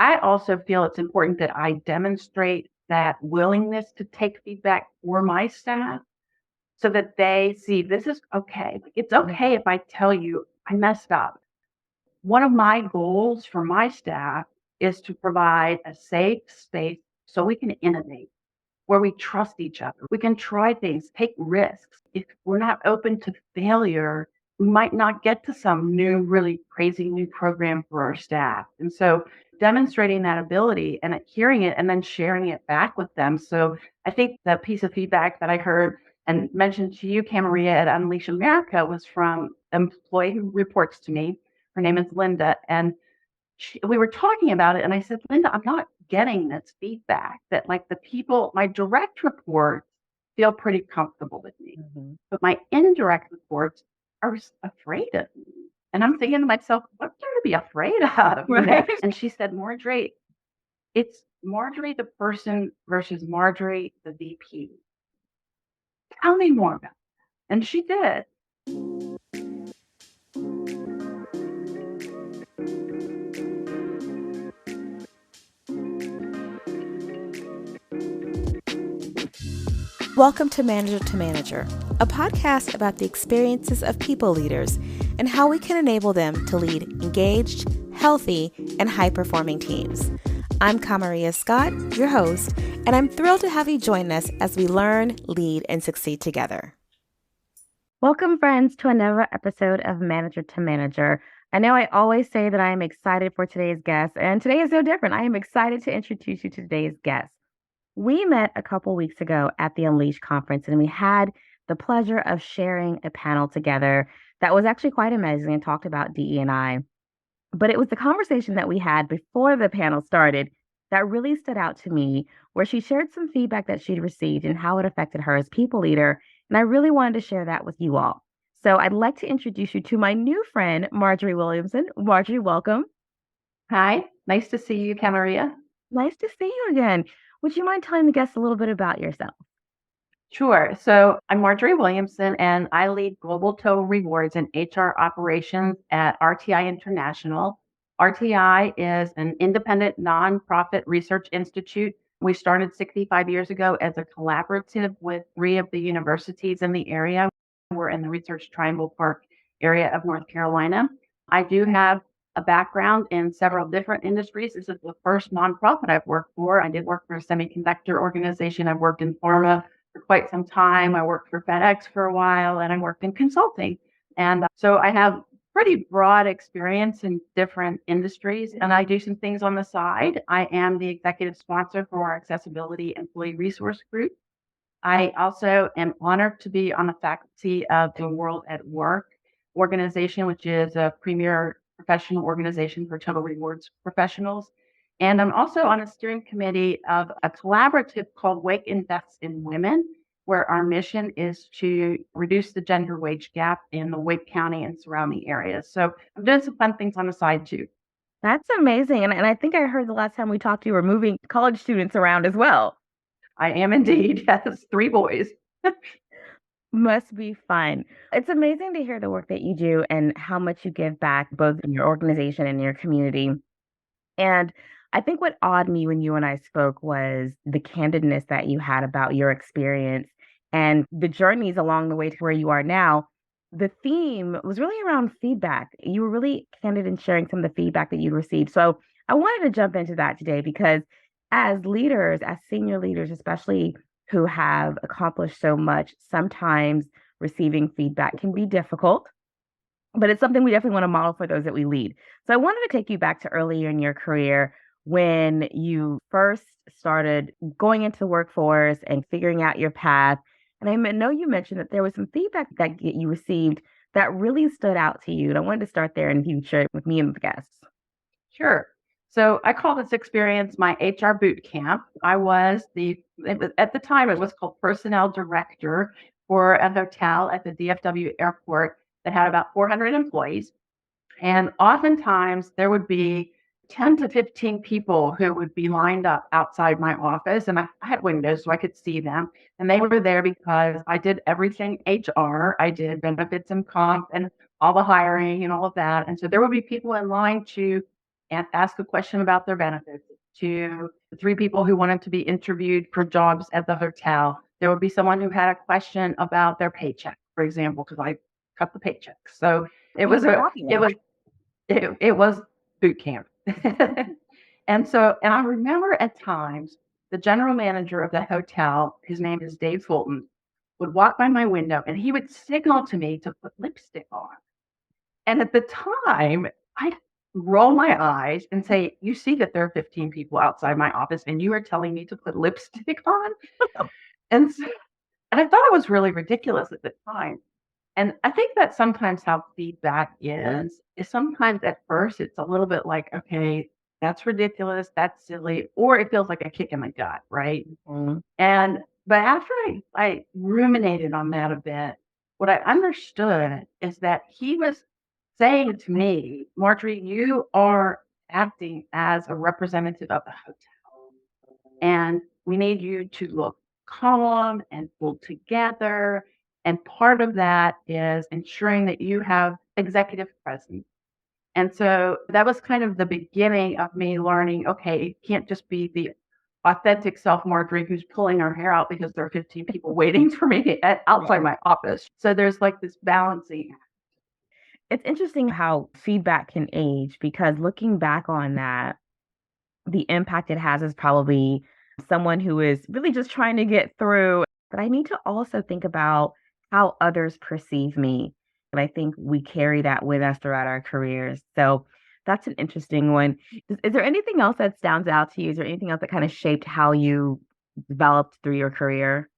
I also feel it's important that I demonstrate that willingness to take feedback for my staff so that they see this is okay. It's okay if I tell you I messed up. One of my goals for my staff is to provide a safe space so we can innovate, where we trust each other. We can try things, take risks. If we're not open to failure, we might not get to some new, really crazy new program for our staff. And so demonstrating that ability and hearing it and then sharing it back with them. So I think the piece of feedback that I heard and mentioned to you, Camaria, at Unleash America was from an employee who reports to me. Her name is Linda. And we were talking about it, and I said, Linda, I'm not getting this feedback that like the people, my direct reports feel pretty comfortable with me, but my indirect reports are afraid of me. And I'm thinking to myself, what's there to be afraid of? Right. And she said, Marjorie, it's Marjorie the person versus Marjorie the VP. Tell me more about it. And she did. Welcome to Manager, a podcast about the experiences of people leaders and how we can enable them to lead engaged, healthy, and high-performing teams. I'm Camaria Scott, your host, and I'm thrilled to have you join us as we learn, lead, and succeed together. Welcome, friends, to another episode of Manager. I know I always say that I am excited for today's guest, and today is no different. I am excited to introduce you to today's guest. We met a couple weeks ago at the Unleash conference, and we had the pleasure of sharing a panel together that was actually quite amazing and talked about DE&I. But it was the conversation that we had before the panel started that really stood out to me, where she shared some feedback that she'd received and how it affected her as people leader. And I really wanted to share that with you all. So I'd like to introduce you to my new friend, Marjorie Williamson. Marjorie, welcome. Hi, nice to see you, Camaria. Nice to see you again. Would you mind telling the guests a little bit about yourself? Sure. So I'm Marjorie Williamson, and I lead Global Total Rewards and HR operations at RTI International. RTI is an independent nonprofit research institute. We started 65 years ago as a collaborative with 3 of the universities in the area. We're in the Research Triangle Park area of North Carolina. I do have a background in several different industries. This is the first nonprofit I've worked for. I did work for a semiconductor organization. I've worked in pharma for quite some time. I worked for FedEx for a while, and I worked in consulting. And so I have pretty broad experience in different industries, and I do some things on the side. I am the executive sponsor for our Accessibility Employee Resource Group. I also am honored to be on the faculty of the World at Work organization, which is a premier professional organization for total rewards professionals. And I'm also on a steering committee of a collaborative called Wake Invests in Women, where our mission is to reduce the gender wage gap in the Wake County and surrounding areas. So I'm doing some fun things on the side too. That's amazing. And I think I heard the last time we talked, you were moving college students around as well. I am indeed. Yes, 3 boys. Must be fun. It's amazing to hear the work that you do and how much you give back, both in your organization and your community. And I think what awed me when you and I spoke was the candidness that you had about your experience and the journeys along the way to where you are now. The theme was really around feedback. You were really candid in sharing some of the feedback that you'd received. So I wanted to jump into that today because as leaders, as senior leaders, especially who have accomplished so much, sometimes receiving feedback can be difficult, but it's something we definitely want to model for those that we lead. So I wanted to take you back to earlier in your career when you first started going into the workforce and figuring out your path. And I know you mentioned that there was some feedback that you received that really stood out to you. And I wanted to start there and if you share it with me and the guests. Sure. So I call this experience my HR boot camp. I was at the time, it was called personnel director for a hotel at the DFW airport that had about 400 employees. And oftentimes there would be 10 to 15 people who would be lined up outside my office. And I had windows so I could see them. And they were there because I did everything HR. I did benefits and comp and all the hiring and all of that. And so there would be people in line to and ask a question about their benefits, to the 3 people who wanted to be interviewed for jobs at the hotel. There would be someone who had a question about their paycheck, for example, because I cut the paycheck. So it You was have a a copy it now. was it was boot camp. And I remember at times the general manager of the hotel, his name is Dave Fulton, would walk by my window and he would signal to me to put lipstick on. And at the time, I'd roll my eyes and say, "You see that there are 15 people outside my office and you are telling me to put lipstick on?" And so, and I thought it was really ridiculous at the time. And I think that's sometimes how feedback is sometimes at first it's a little bit like, okay, that's ridiculous, that's silly, or it feels like a kick in the gut, right? Mhm. And but after I ruminated on that a bit, what I understood is that he was saying to me, Marjorie, you are acting as a representative of the hotel, and we need you to look calm and pulled together. And part of that is ensuring that you have executive presence. And so that was kind of the beginning of me learning, okay, it can't just be the authentic self Marjorie who's pulling her hair out because there are 15 people waiting for me outside my office. So there's like this balancing. It's interesting how feedback can age because looking back on that, the impact it has is probably someone who is really just trying to get through. But I need to also think about how others perceive me. And I think we carry that with us throughout our careers. So that's an interesting one. Is there anything else that stands out to you? Is there anything else that kind of shaped how you developed through your career?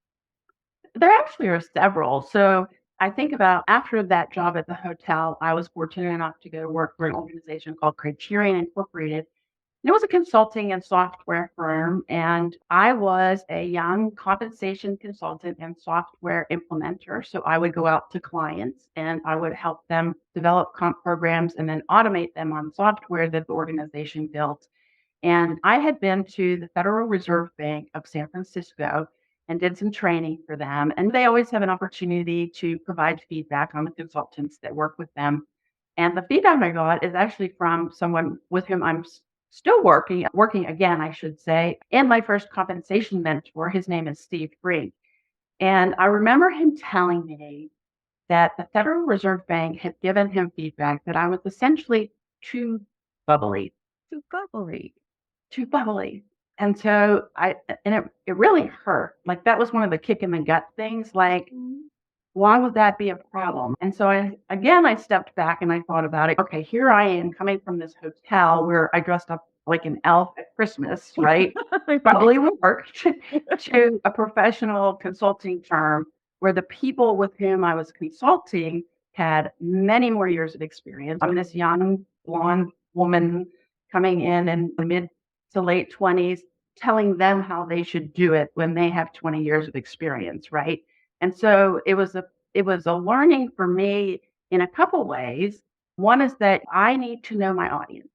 There actually are several. So I think about after that job at the hotel, I was fortunate enough to go work for an organization called Criterion Incorporated. It was a consulting and software firm, and I was a young compensation consultant and software implementer. So I would go out to clients and I would help them develop comp programs and then automate them on software that the organization built. And I had been to the Federal Reserve Bank of San Francisco and did some training for them. And they always have an opportunity to provide feedback on the consultants that work with them. And the feedback I got is actually from someone with whom I'm still working again, I should say, and my first compensation mentor. His name is Steve Brink. And I remember him telling me that the Federal Reserve Bank had given him feedback that I was essentially too bubbly, Too bubbly. too bubbly. And so it really hurt. Like that was one of the kick in the gut things. Like, why would that be a problem? And so I stepped back and I thought about it. Okay, here I am coming from this hotel where I dressed up like an elf at Christmas, right? Probably work to a professional consulting firm where the people with whom I was consulting had many more years of experience. I'm this young blonde woman coming in the mid to late 20s, telling them how they should do it when they have 20 years of experience, right? And so it was a learning for me in a couple ways. One is that I need to know my audience.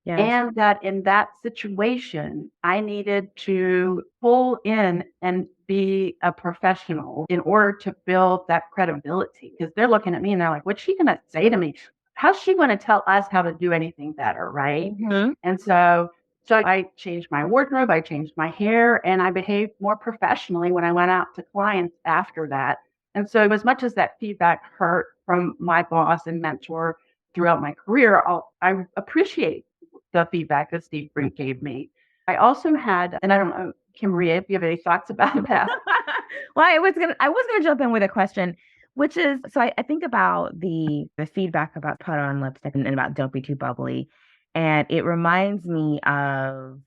Yes. And that in that situation, I needed to pull in and be a professional in order to build that credibility because they're looking at me and they're like, what's she going to say to me? How's she going to tell us how to do anything better? Right. Mhm. And so I changed my wardrobe, I changed my hair, and I behaved more professionally when I went out to clients after that. And so, as much as that feedback hurt from my boss and mentor throughout my career, I appreciate the feedback that Steve Brink gave me. I also had, and I don't know, Kim Maria, if you have any thoughts about that. Well, I was gonna jump in with a question, which is so I think about the feedback about put on lipstick and about don't be too bubbly. And it reminds me of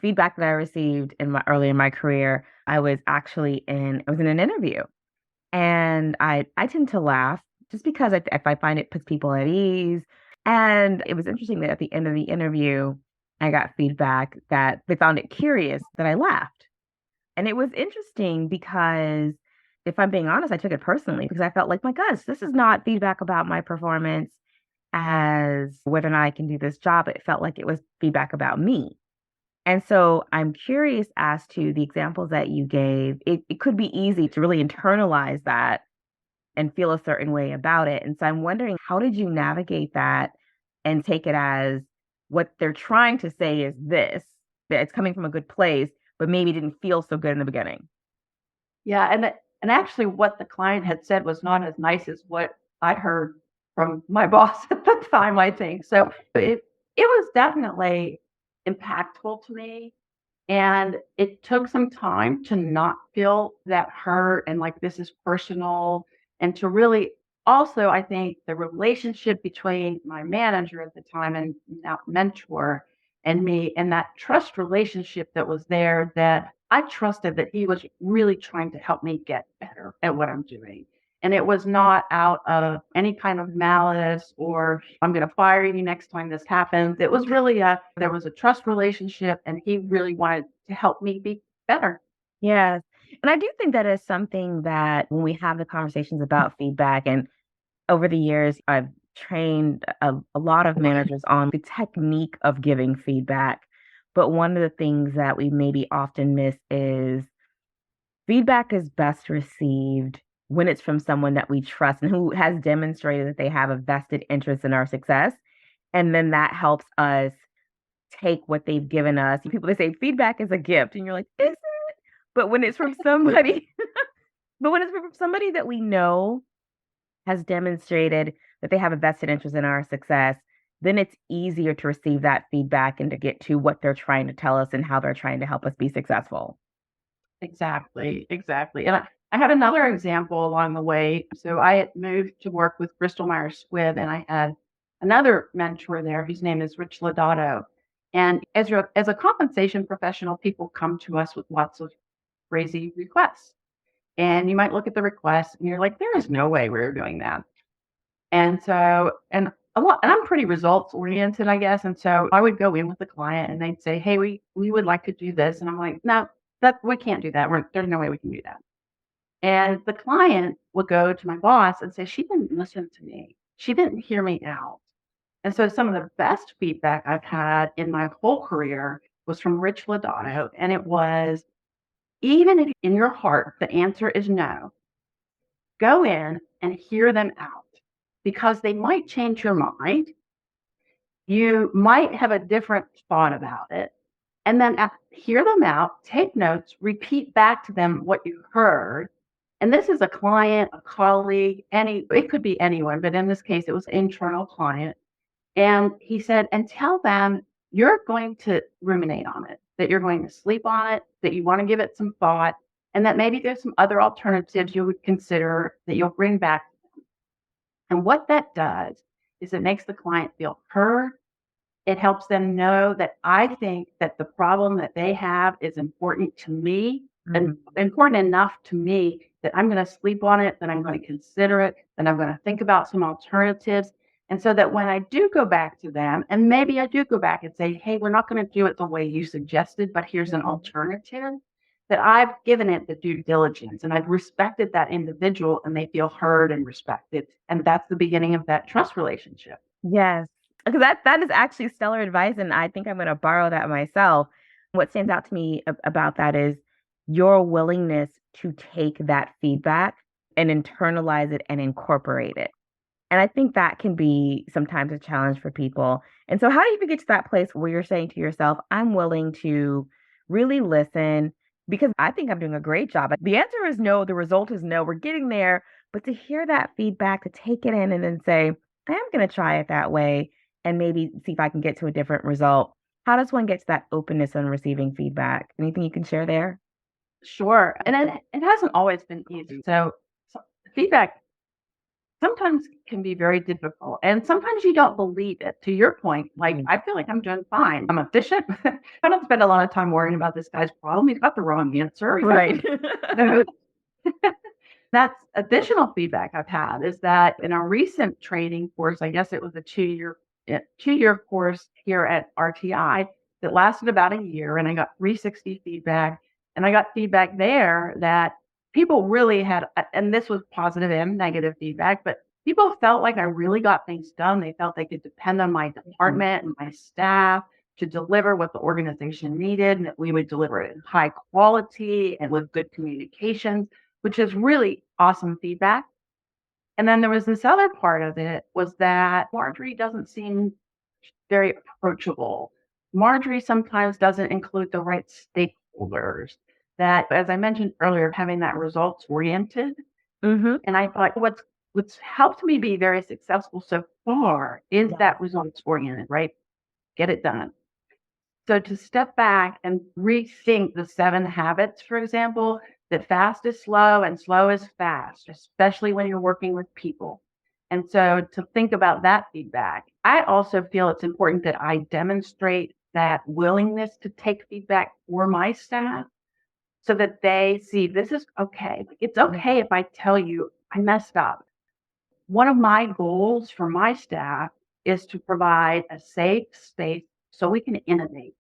feedback that I received in my early in my career. I was in an interview and I tend to laugh just because if I find it puts people at ease. And it was interesting that at the end of the interview, I got feedback that they found it curious that I laughed. And it was interesting because if I'm being honest, I took it personally because I felt like, my gosh, this is not feedback about my performance as whether or not I can do this job. It felt like it was feedback about me. And so I'm curious as to the examples that you gave. It could be easy to really internalize that and feel a certain way about it. And so I'm wondering, how did you navigate that and take it as what they're trying to say is this, that it's coming from a good place, but maybe didn't feel so good in the beginning. Yeah, and actually what the client had said was not as nice as what I heard from my boss at the time, I think. So it was definitely impactful to me. And it took some time to not feel that hurt and like this is personal, and to really also, I think the relationship between my manager at the time and now mentor and me, and that trust relationship that was there, that I trusted that he was really trying to help me get better at what I'm doing. And it was not out of any kind of malice or I'm going to fire you next time this happens. It was really there was a trust relationship and he really wanted to help me be better. Yes. And I do think that is something that when we have the conversations about feedback, and over the years, I've trained a lot of managers on the technique of giving feedback. But one of the things that we maybe often miss is feedback is best received when it's from someone that we trust and who has demonstrated that they have a vested interest in our success. And then that helps us take what they've given us. People, they say feedback is a gift, and you're like, is it? But when it's from somebody, but when it's from somebody that we know has demonstrated that they have a vested interest in our success, then it's easier to receive that feedback and to get to what they're trying to tell us and how they're trying to help us be successful. Exactly, exactly. And I had another example along the way. So I had moved to work with Bristol Myers Squibb, and I had another mentor there whose name is Rich Lodato. And as a compensation professional, people come to us with lots of crazy requests. And you might look at the request and you're like, there is no way we're doing that. And so, and a lot, and I'm pretty results oriented, I guess. And so I would go in with the client and they'd say, hey, we would like to do this. And I'm like, no, that we can't do that. There's no way we can do that. And the client would go to my boss and say, she didn't listen to me. She didn't hear me out. And so some of the best feedback I've had in my whole career was from Rich Lodato. And it was, even if in your heart the answer is no, go in and hear them out because they might change your mind. You might have a different thought about it. And then hear them out, take notes, repeat back to them what you heard. And this is a client, a colleague, it could be anyone, but in this case, it was an internal client. And he said, and tell them you're going to ruminate on it, that you're going to sleep on it, that you want to give it some thought, and that maybe there's some other alternatives you would consider that you'll bring back. And what that does is it makes the client feel heard. It helps them know that I think that the problem that they have is important to me, and important enough to me that I'm going to sleep on it, that I'm going to consider it, that I'm going to think about some alternatives. And so that when I do go back to them, and maybe I do go back and say, hey, we're not going to do it the way you suggested, but here's an alternative, that I've given it the due diligence and I've respected that individual and they feel heard and respected. And that's the beginning of that trust relationship. Yes, because that is actually stellar advice, and I think I'm going to borrow that myself. What stands out to me about that is your willingness to take that feedback and internalize it and incorporate it. And I think that can be sometimes a challenge for people. And so, how do you even get to that place where you're saying to yourself, I'm willing to really listen because I think I'm doing a great job? The answer is no, the result is no, we're getting there. But to hear that feedback, to take it in and then say, I am going to try it that way and maybe see if I can get to a different result. How does one get to that openness on receiving feedback? Anything you can share there? Sure. And it hasn't always been easy. So feedback sometimes can be very difficult. And sometimes you don't believe it. To your point, like I feel like I'm doing fine. I'm efficient. I don't spend a lot of time worrying about this guy's problem. He's got the wrong answer. Right. No, that's additional feedback I've had is that in a recent training course, I guess it was a 2-year course here at RTI that lasted about a year, and I got 360 feedback, and I got feedback there that people really had, and this was positive and negative feedback, but people felt like I really got things done. They felt they could depend on my department and my staff to deliver what the organization needed, and that we would deliver it in high quality and with good communications, which is really awesome feedback. And then there was this other part of it was that Marjorie doesn't seem very approachable. Marjorie sometimes doesn't include the right stakeholders. That, as I mentioned earlier, having that results oriented. Mm-hmm. And I thought what's helped me be very successful so far is that results oriented, right? Get it done. So to step back and rethink the 7 habits, for example, that fast is slow and slow is fast, especially when you're working with people. And so to think about that feedback, I also feel it's important that I demonstrate that willingness to take feedback for my staff so that they see this is okay. It's okay if I tell you I messed up. One of my goals for my staff is to provide a safe space so we can innovate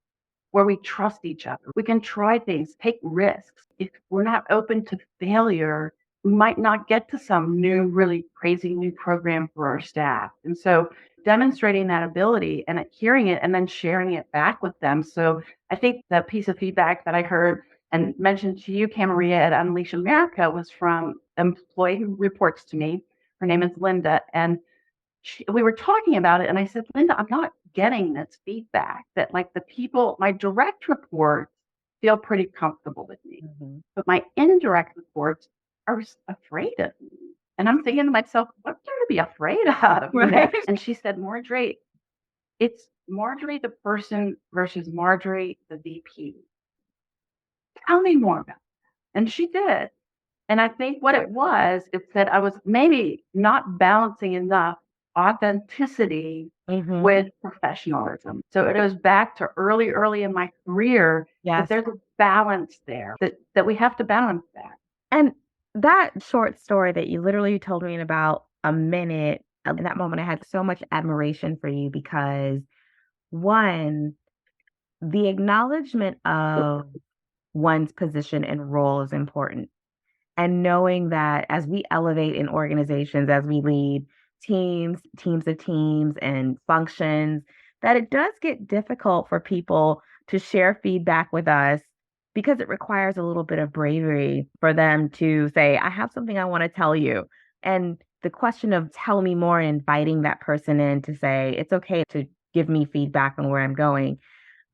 where we trust each other. We can try things, take risks. If we're not open to failure, we might not get to some new, really crazy new program for our staff. And so demonstrating that ability and hearing it and then sharing it back with them. So I think the piece of feedback that I heard and mentioned to you, Camaria, at Unleash America was from an employee who reports to me. Her name is Linda. And we were talking about it, and I said, Linda, I'm not getting this feedback that like the people, my direct reports feel pretty comfortable with me, but my indirect reports are afraid of me. And I'm thinking to myself, what are to be afraid of? Right. And she said, Marjorie, it's Marjorie the person versus Marjorie the VP. Tell me more about it. And she did. And I think what it was, it's that I was maybe not balancing enough authenticity with professionalism. So it goes back to early in my career that Yes. there's a balance there, that we have to balance that. And that short story that you literally told me in about a minute, in that moment, I had so much admiration for you because, one, the acknowledgement of one's position and role is important. And knowing that as we elevate in organizations, as we lead teams of teams and functions, that it does get difficult for people to share feedback with us because it requires a little bit of bravery for them to say, I have something I want to tell you. And the question of tell me more, inviting that person in to say, it's okay to give me feedback on where I'm going.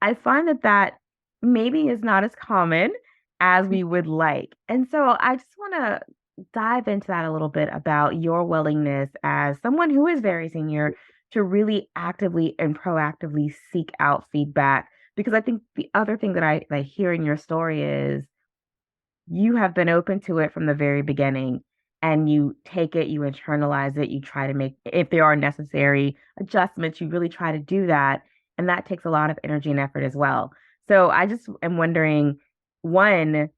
I find that that maybe is not as common as we would like. And so I just want to dive into that a little bit about your willingness as someone who is very senior to really actively and proactively seek out feedback. Because I think the other thing that I hear in your story is you have been open to it from the very beginning and you take it, you internalize it, you try to make, if there are necessary adjustments, you really try to do that. And that takes a lot of energy and effort as well. So I just am wondering, one,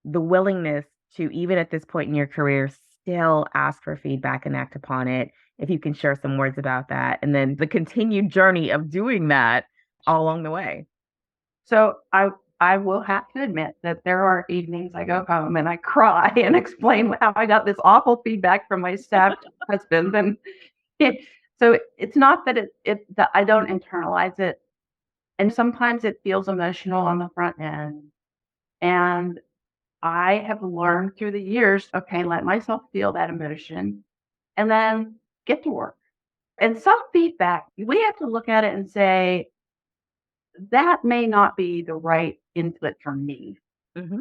the willingness to, even at this point in your career, still ask for feedback and act upon it. If you can share some words about that, and then the continued journey of doing that all along the way. So I will have to admit that there are evenings I go home and I cry and explain how I got this awful feedback from my staff husband. And it so it's not that that I don't internalize it. And sometimes it feels emotional on the front end. And I have learned through the years, okay, let myself feel that emotion and then get to work. And some feedback, we have to look at it and say, that may not be the right input for me,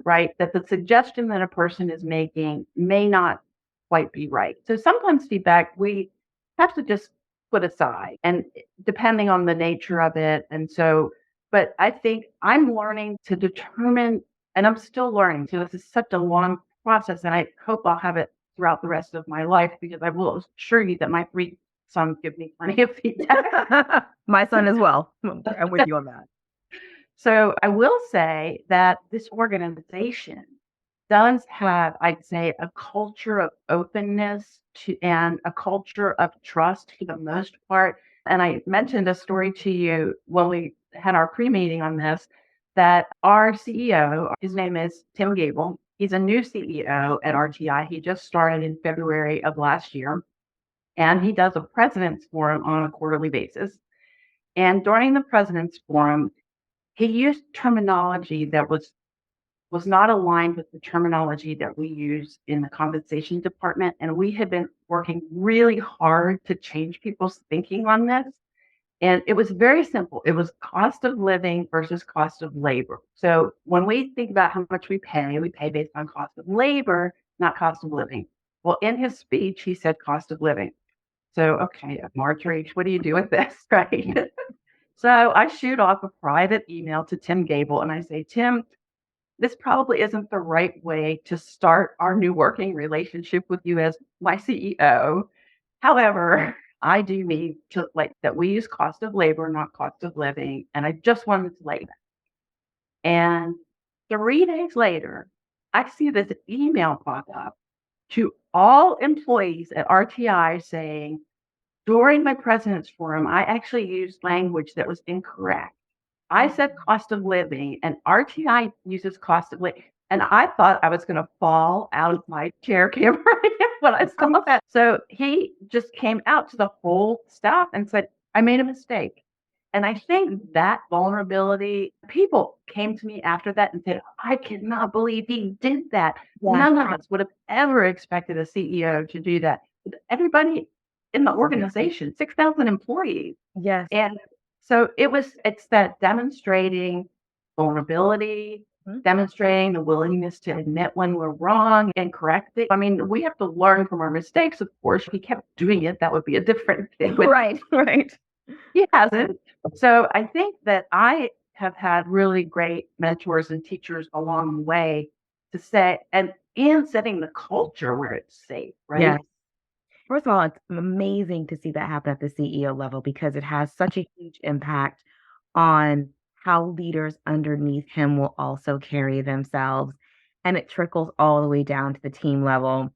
right? That the suggestion that a person is making may not quite be right. So sometimes feedback we have to just put aside and depending on the nature of it. And so, but I think I'm learning to determine, and I'm still learning. So this is such a long process, and I hope I'll have it throughout the rest of my life because I will assure you that my 3 sons give me plenty of feedback. My son as well. I'm with you on that. So I will say that this organization does have, I'd say, a culture of openness and a culture of trust for the most part. And I mentioned a story to you when we had our pre-meeting on this, that our CEO, his name is Tim Gable. He's a new CEO at RTI. He just started in February of last year, and he does a president's forum on a quarterly basis. And during the president's forum, he used terminology that was not aligned with the terminology that we use in the compensation department. And we had been working really hard to change people's thinking on this. And it was very simple. It was cost of living versus cost of labor. So when we think about how much we pay based on cost of labor, not cost of living. Well, in his speech, he said cost of living. So, okay, Marjorie, what do you do with this? Right. So I shoot off a private email to Tim Gable and I say, Tim, this probably isn't the right way to start our new working relationship with you as my CEO. However, I do need to like that we use cost of labor, not cost of living. And I just wanted to lay that. And 3 days later, I see this email pop up to all employees at RTI saying, during my president's forum, I actually used language that was incorrect. I said cost of living, and RTI uses cost of living. And I thought I was going to fall out of my chair, Cameron, when I saw that. So he just came out to the whole staff and said, I made a mistake. And I think that vulnerability, people came to me after that and said, I cannot believe he did that. Yes. None of us would have ever expected a CEO to do that. Everybody in the organization, 6,000 employees. Yes. And so it's that demonstrating vulnerability, demonstrating the willingness to admit when we're wrong and correct it. I mean, we have to learn from our mistakes, of course. If he kept doing it, that would be a different thing. But Right. he hasn't. So I think that I have had really great mentors and teachers along the way to say, and setting the culture where it's safe, right? Yes. First of all, it's amazing to see that happen at the CEO level because it has such a huge impact on how leaders underneath him will also carry themselves. And it trickles all the way down to the team level.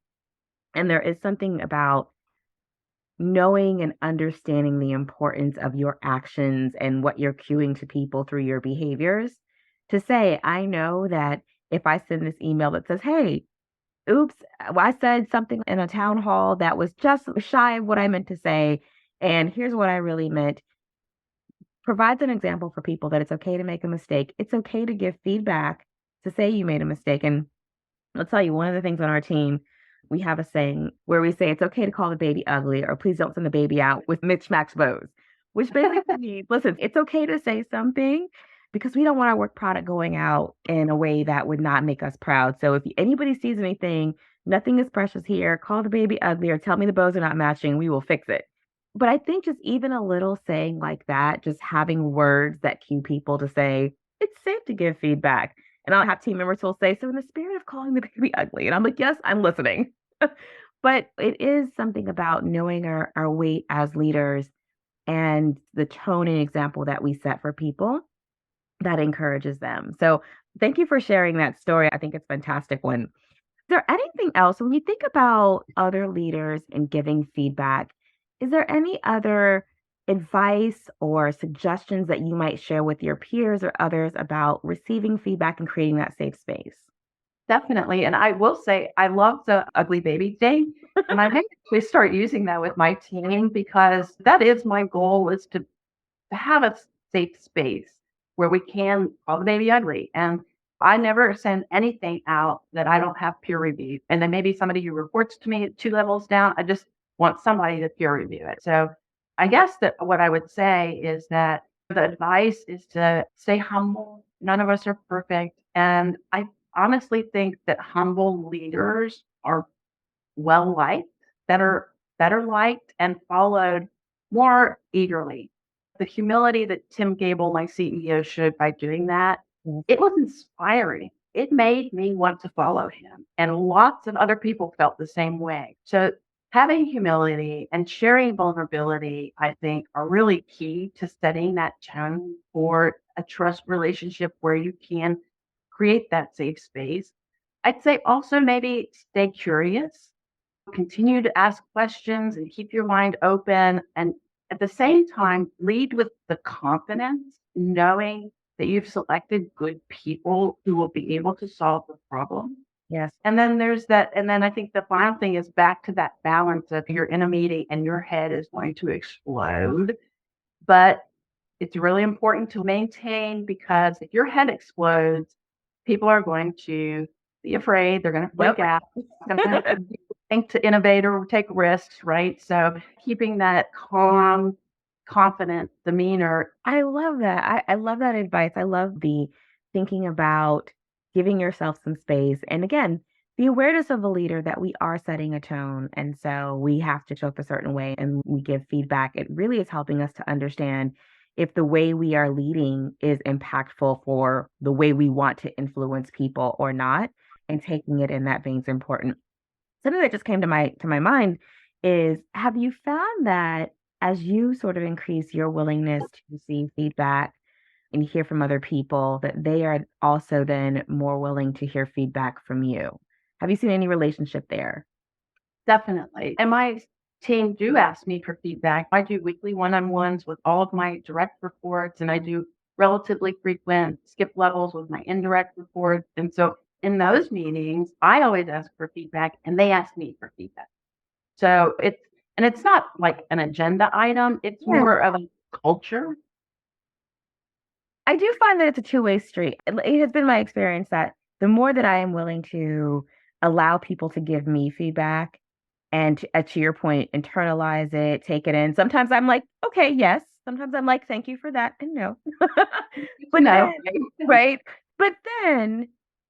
And there is something about knowing and understanding the importance of your actions and what you're cueing to people through your behaviors to say, I know that if I send this email that says, hey, oops, I said something in a town hall that was just shy of what I meant to say, and here's what I really meant, provides an example for people that it's okay to make a mistake. It's okay to give feedback, to say you made a mistake. And I'll tell you, one of the things on our team, we have a saying where we say it's okay to call the baby ugly, or please don't send the baby out with mismatched bows, which basically means, listen, it's okay to say something because we don't want our work product going out in a way that would not make us proud. So if anybody sees anything, nothing is precious here, call the baby ugly or tell me the bows are not matching, we will fix it. But I think just even a little saying like that, just having words that cue people to say, it's safe to give feedback. And I'll have team members who will say, so in the spirit of calling the baby ugly. And I'm like, yes, I'm listening. But it is something about knowing our weight as leaders and the tone and example that we set for people that encourages them. So thank you for sharing that story. I think it's a fantastic one. Is there anything else when you think about other leaders and giving feedback? Is there any other advice or suggestions that you might share with your peers or others about receiving feedback and creating that safe space? Definitely. And I will say, I love the ugly baby thing. And I think we start using that with my team because that is my goal is to have a safe space where we can call the baby ugly. And I never send anything out that I don't have peer review. And then maybe somebody who reports to me 2 levels down, I just want somebody to peer review it. So I guess that what I would say is that the advice is to stay humble. None of us are perfect. And I honestly think that humble leaders are well liked, better liked and followed more eagerly. The humility that Tim Gable, my CEO, showed by doing that, it was inspiring. It made me want to follow him. And lots of other people felt the same way. So having humility and sharing vulnerability, I think, are really key to setting that tone for a trust relationship where you can create that safe space. I'd say also maybe stay curious, continue to ask questions and keep your mind open. And at the same time, lead with the confidence, knowing that you've selected good people who will be able to solve the problem. Yes. And then there's that. And then I think the final thing is back to that balance of you're in a meeting and your head is going to explode. But it's really important to maintain because if your head explodes, people are going to be afraid. They're going to freak out. Think to innovate or take risks, right? So keeping that calm confident demeanor. I love that. I love that advice. I love the thinking about giving yourself some space. And again, the awareness of a leader that we are setting a tone. And so we have to show up a certain way and we give feedback. It really is helping us to understand if the way we are leading is impactful for the way we want to influence people or not. And taking it in that vein is important. Something that just came to my mind is, have you found that as you sort of increase your willingness to receive feedback and hear from other people, that they are also then more willing to hear feedback from you? Have you seen any relationship there? Definitely. And my team do ask me for feedback. I do weekly one-on-ones with all of my direct reports, and I do relatively frequent skip levels with my indirect reports. And so in those meetings, I always ask for feedback and they ask me for feedback. So it's not like an agenda item, it's Yeah. more of a culture. I do find that it's a two-way street. It has been my experience that the more that I am willing to allow people to give me feedback and to your point, internalize it, take it in. Sometimes I'm like, okay, yes. Sometimes I'm like, thank you for that, and no. But No, then, right? But then,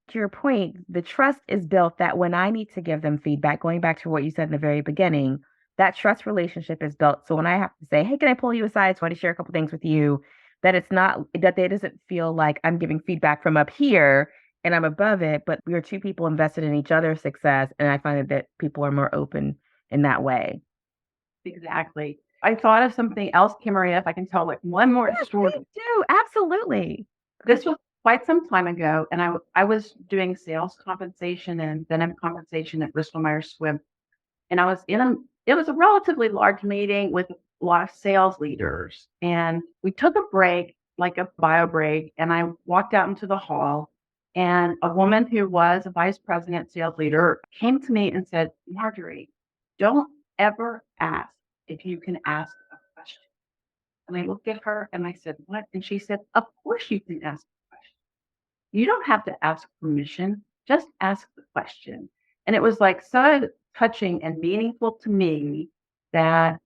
to your point, the trust is built that when I need to give them feedback, going back to what you said in the very beginning, that trust relationship is built. So when I have to say, hey, can I pull you aside? I just want to share a couple things with you, that it's not that it doesn't feel like I'm giving feedback from up here and I'm above it, but we are two people invested in each other's success. And I find that people are more open in that way. exactly. I thought of something else, Kimmeria, if I can tell like one more Yes, story. please do. Absolutely. This was quite some time ago, and I was doing sales compensation and incentive compensation at Bristol Myers Squibb. And I was in a it was a relatively large meeting with a lot of sales leaders. And we took a break, like a bio break, and I walked out into the hall. And a woman who was a vice president sales leader came to me and said, Marjorie, don't ever ask if you can ask a question. And I looked at her and I said, what? And she said, of course you can ask a question. You don't have to ask permission, just ask the question. And it was like so touching and meaningful to me that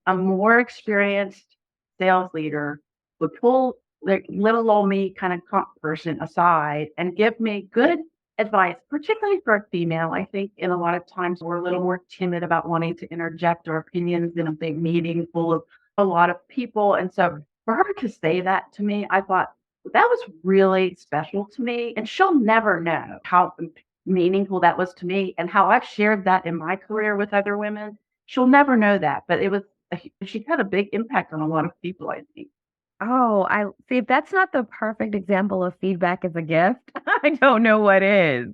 a more experienced sales leader would pull the little old me kind of comp person aside and give me good advice, particularly for a female. I think in a lot of times we're a little more timid about wanting to interject our opinions in a big meeting full of a lot of people. And so for her to say that to me, I thought that was really special to me. And she'll never know how meaningful that was to me and how I've shared that in my career with other women. She'll never know that, but it was she had a big impact on a lot of people, I think. Oh, I see. If that's not the perfect example of feedback as a gift, I don't know what is.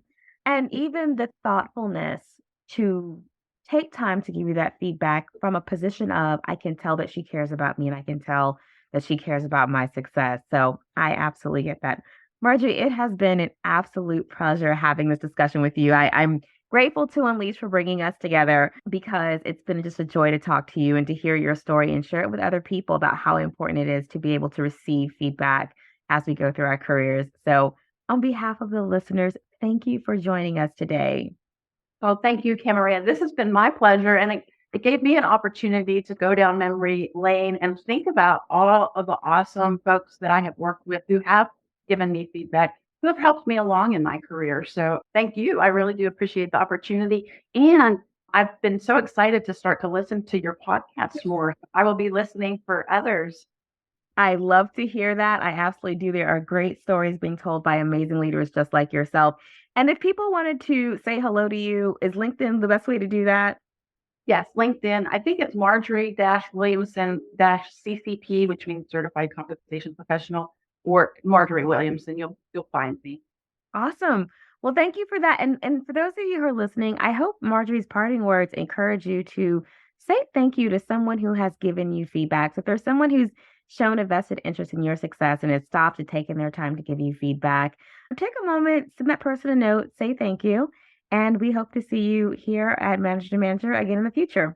And even the thoughtfulness to take time to give you that feedback from a position of, I can tell that she cares about me and I can tell that she cares about my success. So I absolutely get that. Marjorie, it has been an absolute pleasure having this discussion with you. I'm grateful to Unleash for bringing us together because it's been just a joy to talk to you and to hear your story and share it with other people about how important it is to be able to receive feedback as we go through our careers. So, on behalf of the listeners, thank you for joining us today. Well, thank you, Camaria. This has been my pleasure, and it gave me an opportunity to go down memory lane and think about all of the awesome folks that I have worked with who have given me feedback, who have helped me along in my career. So thank you. I really do appreciate the opportunity. And I've been so excited to start to listen to your podcast more. I will be listening for others. I love to hear that. I absolutely do. There are great stories being told by amazing leaders just like yourself. And if people wanted to say hello to you, is LinkedIn the best way to do that? Yes, LinkedIn. I think it's Marjorie Williamson CCP, which means Certified Compensation Professional, or Marjorie Williamson. You'll find me. Awesome. Well, thank you for that. And for those of you who are listening, I hope Marjorie's parting words encourage you to say thank you to someone who has given you feedback. So if there's someone who's shown a vested interest in your success and has stopped and taken their time to give you feedback, take a moment, send that person a note, say thank you. And we hope to see you here at Manager to Manager again in the future.